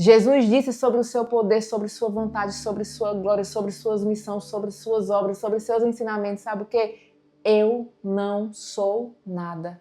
Jesus disse sobre o seu poder, sobre sua vontade, sobre sua glória, sobre suas missões, sobre suas obras, sobre seus ensinamentos. Sabe o quê? Eu não sou nada.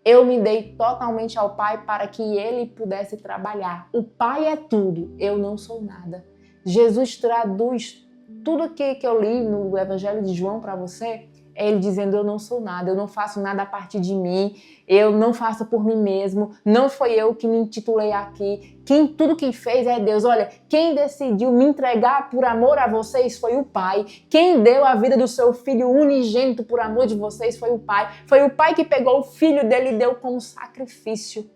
Eu me dei totalmente ao Pai para que Ele pudesse trabalhar. O Pai é tudo, eu não sou nada. Jesus traduz tudo que eu li no Evangelho de João para você, é Ele dizendo, eu não sou nada, eu não faço nada a partir de mim, eu não faço por mim mesmo, não foi eu que me intitulei aqui, tudo quem fez é Deus. Olha, quem decidiu me entregar por amor a vocês foi o Pai, quem deu a vida do seu Filho unigênito por amor de vocês foi o Pai que pegou o Filho dele e deu como sacrifício,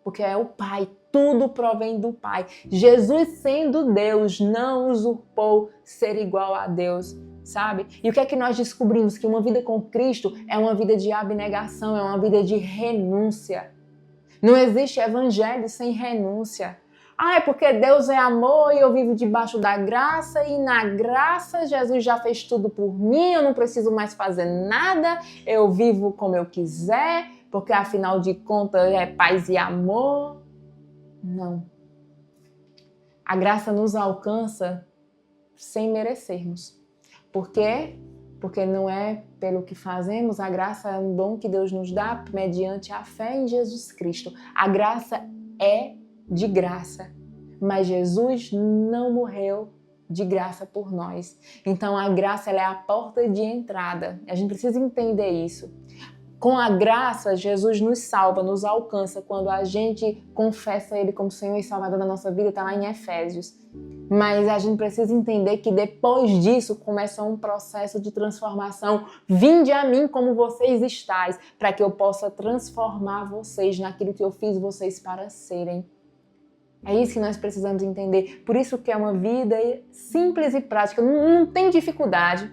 porque é o Pai, tudo provém do Pai. Jesus, sendo Deus, não usurpou ser igual a Deus, sabe? E o que é que nós descobrimos? Que uma vida com Cristo é uma vida de abnegação, é uma vida de renúncia. Não existe evangelho sem renúncia. É porque Deus é amor e eu vivo debaixo da graça e na graça Jesus já fez tudo por mim, eu não preciso mais fazer nada, eu vivo como eu quiser, porque afinal de contas é paz e amor. Não. A graça nos alcança sem merecermos. Por quê? Porque não é pelo que fazemos, a graça é um dom que Deus nos dá mediante a fé em Jesus Cristo. A graça é de graça, mas Jesus não morreu de graça por nós. Então a graça ela é a porta de entrada. A gente precisa entender isso. Com a graça, Jesus nos salva, nos alcança quando a gente confessa Ele como Senhor e Salvador da nossa vida, está lá em Efésios. Mas a gente precisa entender que depois disso começa um processo de transformação. Vinde a mim como vocês estáis, para que eu possa transformar vocês naquilo que eu fiz vocês para serem. É isso que nós precisamos entender. Por isso que é uma vida simples e prática, não tem dificuldade.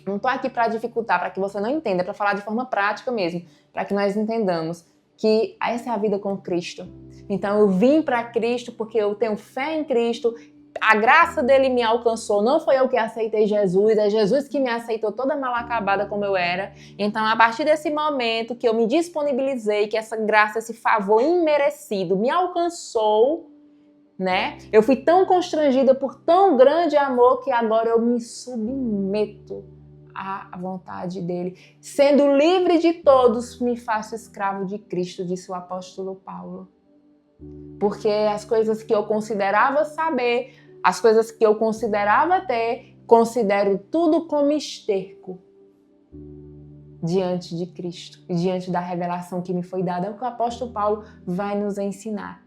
Não estou aqui para dificultar, para que você não entenda, é para falar de forma prática mesmo, para que nós entendamos que essa é a vida com Cristo. Então eu vim para Cristo porque eu tenho fé em Cristo, a graça dele me alcançou, não foi eu que aceitei Jesus, é Jesus que me aceitou toda mal acabada como eu era. Então a partir desse momento que eu me disponibilizei, que essa graça, esse favor imerecido me alcançou, né? Eu fui tão constrangida por tão grande amor que agora eu me submeto à vontade dele. Sendo livre de todos, me faço escravo de Cristo, disse o apóstolo Paulo. Porque as coisas que eu considerava saber, as coisas que eu considerava ter, considero tudo como esterco diante de Cristo, diante da revelação que me foi dada. É o que o apóstolo Paulo vai nos ensinar.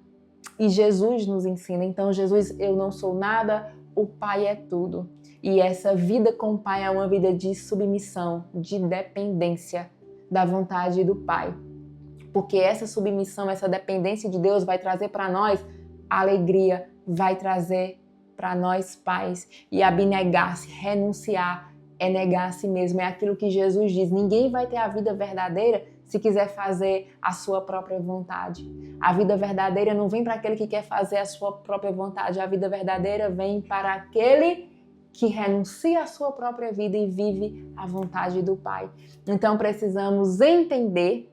E Jesus nos ensina. Então, Jesus, eu não sou nada, o Pai é tudo. E essa vida com o Pai é uma vida de submissão, de dependência da vontade do Pai. Porque essa submissão, essa dependência de Deus vai trazer para nós alegria, vai trazer para nós paz. E abnegar-se, renunciar, é negar a si mesmo. É aquilo que Jesus diz. Ninguém vai ter a vida verdadeira se quiser fazer a sua própria vontade. A vida verdadeira não vem para aquele que quer fazer a sua própria vontade. A vida verdadeira vem para aquele que renuncia à sua própria vida e vive a vontade do Pai. Então precisamos entender,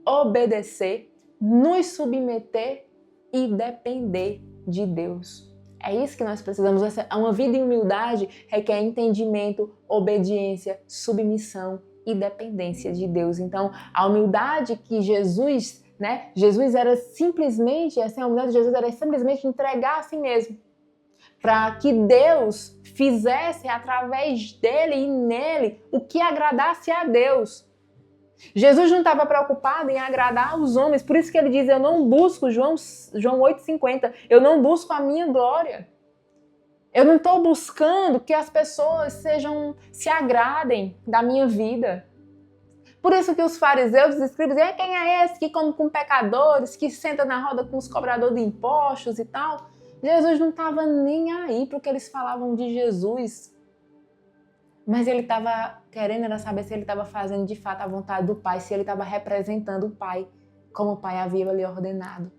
obedecer, nos submeter e depender de Deus. É isso que nós precisamos. Uma vida em humildade requer entendimento, obediência, submissão e dependência de Deus. Então, a humildade que Jesus, né? Jesus era simplesmente, a humildade de Jesus era simplesmente entregar a si mesmo, para que Deus fizesse através dele e nele o que agradasse a Deus. Jesus não estava preocupado em agradar os homens, por isso que ele diz, eu não busco, João 8,50, eu não busco a minha glória. Eu não estou buscando que as pessoas se agradem da minha vida. Por isso que os fariseus, os escribas, quem é esse que come com pecadores, que senta na roda com os cobradores de impostos e tal? Jesus não estava nem aí para o que eles falavam de Jesus. Mas ele estava querendo era saber se ele estava fazendo de fato a vontade do Pai, se ele estava representando o Pai, como o Pai havia lhe ordenado.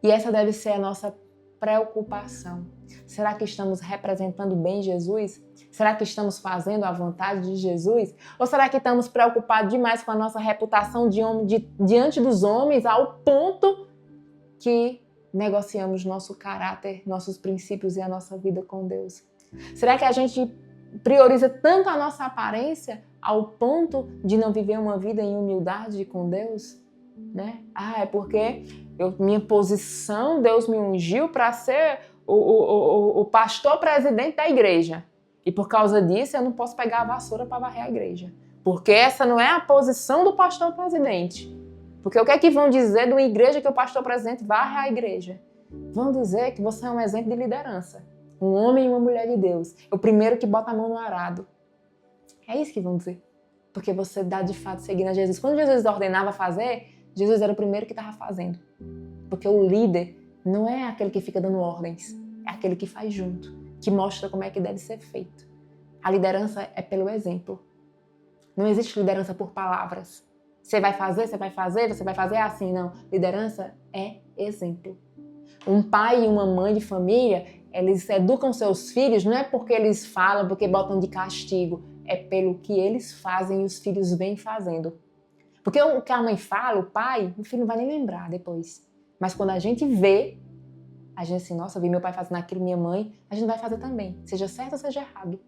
E essa deve ser a nossa preocupação. Será que estamos representando bem Jesus? Será que estamos fazendo a vontade de Jesus? Ou será que estamos preocupados demais com a nossa reputação diante dos homens ao ponto que negociamos nosso caráter, nossos princípios e a nossa vida com Deus? Será que a gente prioriza tanto a nossa aparência ao ponto de não viver uma vida em humildade com Deus? Né? É porque minha posição, Deus me ungiu para ser o pastor presidente da igreja. E por causa disso eu não posso pegar a vassoura para varrer a igreja. Porque essa não é a posição do pastor presidente. Porque o que é que vão dizer de uma igreja que o pastor presidente varre a igreja? Vão dizer que você é um exemplo de liderança. Um homem e uma mulher de Deus. É o primeiro que bota a mão no arado. É isso que vão dizer. Porque você dá de fato seguindo a Jesus. Quando Jesus ordenava fazer, Jesus era o primeiro que estava fazendo. Porque o líder não é aquele que fica dando ordens. É aquele que faz junto. Que mostra como é que deve ser feito. A liderança é pelo exemplo. Não existe liderança por palavras. Você vai fazer, você vai fazer assim. Não. Liderança é exemplo. Um pai e uma mãe de família, eles educam seus filhos, não é porque eles falam, porque botam de castigo. É pelo que eles fazem e os filhos vêm fazendo. Porque o que a mãe fala, o pai, o filho não vai nem lembrar depois. Mas quando a gente vê, a gente assim, nossa, vi meu pai fazendo aquilo, minha mãe, a gente vai fazer também. Seja certo ou seja errado.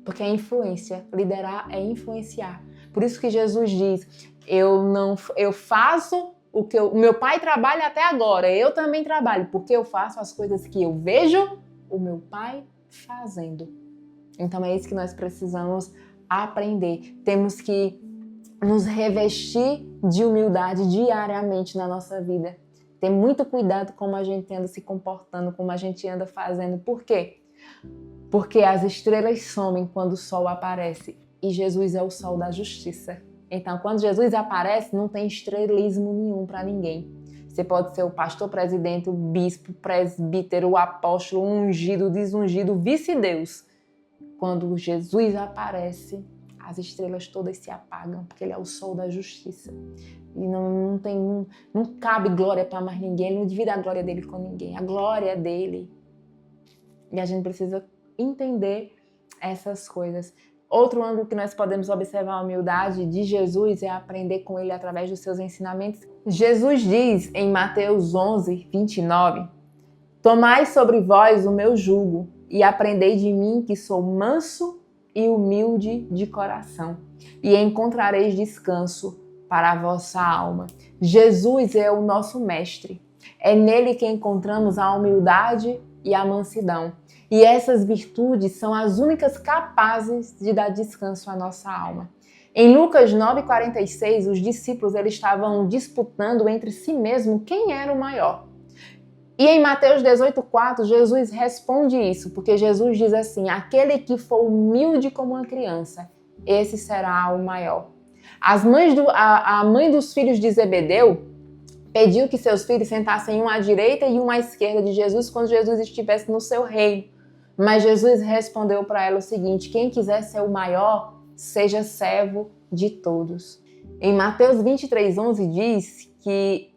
Porque é influência. Liderar é influenciar. Por isso que Jesus diz, eu faço o que o meu pai trabalha até agora, eu também trabalho, porque eu faço as coisas que eu vejo o meu pai fazendo. Então é isso que nós precisamos aprender. Temos que nos revestir de humildade diariamente na nossa vida. Ter muito cuidado como a gente anda se comportando, como a gente anda fazendo. Por quê? Porque as estrelas somem quando o sol aparece e Jesus é o sol da justiça. Então, quando Jesus aparece, não tem estrelismo nenhum para ninguém. Você pode ser o pastor, presidente, o bispo, presbítero, o apóstolo, o ungido, o desungido, o vice-deus. Quando Jesus aparece, as estrelas todas se apagam, porque ele é o sol da justiça. E não cabe glória para mais ninguém, ele não divide a glória dele com ninguém. A glória é dele. E a gente precisa entender essas coisas. Outro ângulo que nós podemos observar a humildade de Jesus é aprender com ele através dos seus ensinamentos. Jesus diz em Mateus 11, 29, tomai sobre vós o meu jugo e aprendei de mim que sou manso e humilde de coração, e encontrareis descanso para a vossa alma. Jesus é o nosso mestre. É nele que encontramos a humildade e a mansidão. E essas virtudes são as únicas capazes de dar descanso à nossa alma. Em Lucas 9,46, os discípulos eles estavam disputando entre si mesmos quem era o maior. E em Mateus 18,4, Jesus responde isso, porque Jesus diz assim, aquele que for humilde como uma criança, esse será o maior. A mãe dos filhos de Zebedeu pediu que seus filhos sentassem um à direita e um à esquerda de Jesus quando Jesus estivesse no seu reino. Mas Jesus respondeu para ela o seguinte, quem quiser ser o maior, seja servo de todos. Em Mateus 23,11 diz que,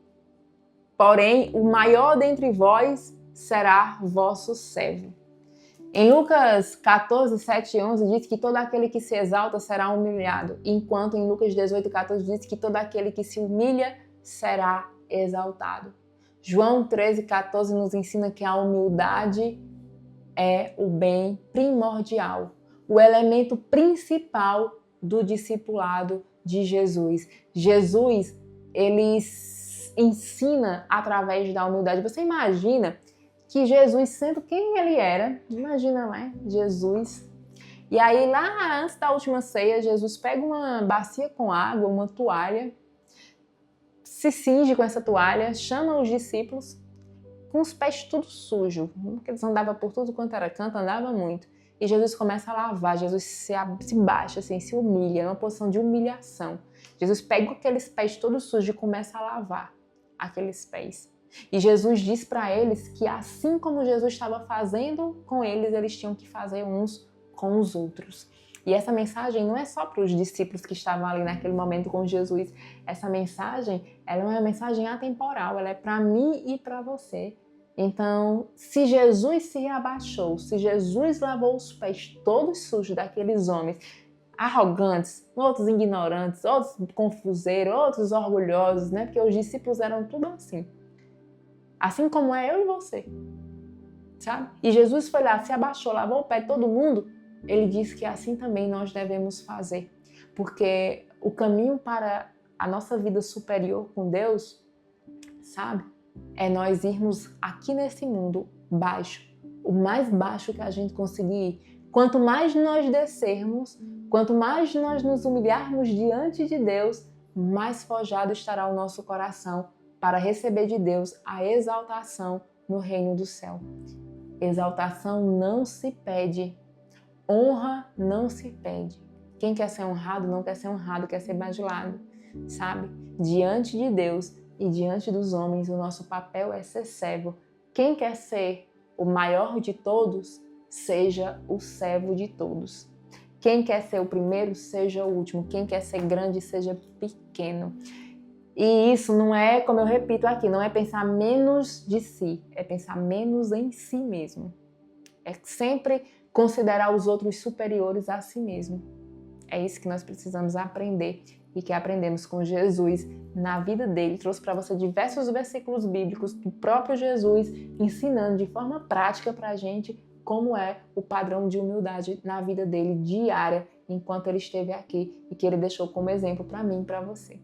porém, o maior dentre vós será vosso servo. Em Lucas 14, 7 e 11 diz que todo aquele que se exalta será humilhado, enquanto em Lucas 18, 14 diz que todo aquele que se humilha será exaltado. João 13, 14 nos ensina que a humildade é o bem primordial, o elemento principal do discipulado de Jesus. Jesus, ele ensina através da humildade. Você imagina que Jesus, sendo quem ele era, imagina, né? Jesus. E aí, lá antes da última ceia, Jesus pega uma bacia com água, uma toalha, se cinge com essa toalha, chama os discípulos, com os pés tudo sujo, porque eles andavam por tudo quanto era canto, andavam muito. E Jesus começa a lavar, Jesus se baixa, assim, se humilha, é uma posição de humilhação. Jesus pega aqueles pés todos sujos e começa a lavar aqueles pés. E Jesus diz para eles que assim como Jesus estava fazendo com eles, eles tinham que fazer uns com os outros. E essa mensagem não é só para os discípulos que estavam ali naquele momento com Jesus. Essa mensagem, ela é uma mensagem atemporal, ela é para mim e para você. Então, se Jesus se abaixou, se Jesus lavou os pés todos sujos daqueles homens arrogantes, outros ignorantes, outros confuseiros, outros orgulhosos, né? Porque os discípulos eram tudo assim. Assim como é eu e você, sabe? E Jesus foi lá, se abaixou, lavou o pé de todo mundo. Ele disse que assim também nós devemos fazer. Porque o caminho para a nossa vida superior com Deus, sabe? É nós irmos aqui nesse mundo baixo, o mais baixo que a gente conseguir ir. Quanto mais nós descermos, quanto mais nós nos humilharmos diante de Deus, mais forjado estará o nosso coração para receber de Deus a exaltação no reino do céu. Exaltação não se pede, honra não se pede. Quem quer ser honrado não quer ser honrado, quer ser bajulado, sabe? Diante de Deus e diante dos homens, o nosso papel é ser servo. Quem quer ser o maior de todos, seja o servo de todos. Quem quer ser o primeiro, seja o último. Quem quer ser grande, seja pequeno. E isso não é, como eu repito aqui, não é pensar menos de si, é pensar menos em si mesmo. É sempre considerar os outros superiores a si mesmo. É isso que nós precisamos aprender e que aprendemos com Jesus na vida dele. Trouxe para você diversos versículos bíblicos do próprio Jesus ensinando de forma prática para a gente como é o padrão de humildade na vida dele diária enquanto ele esteve aqui e que ele deixou como exemplo para mim e para você.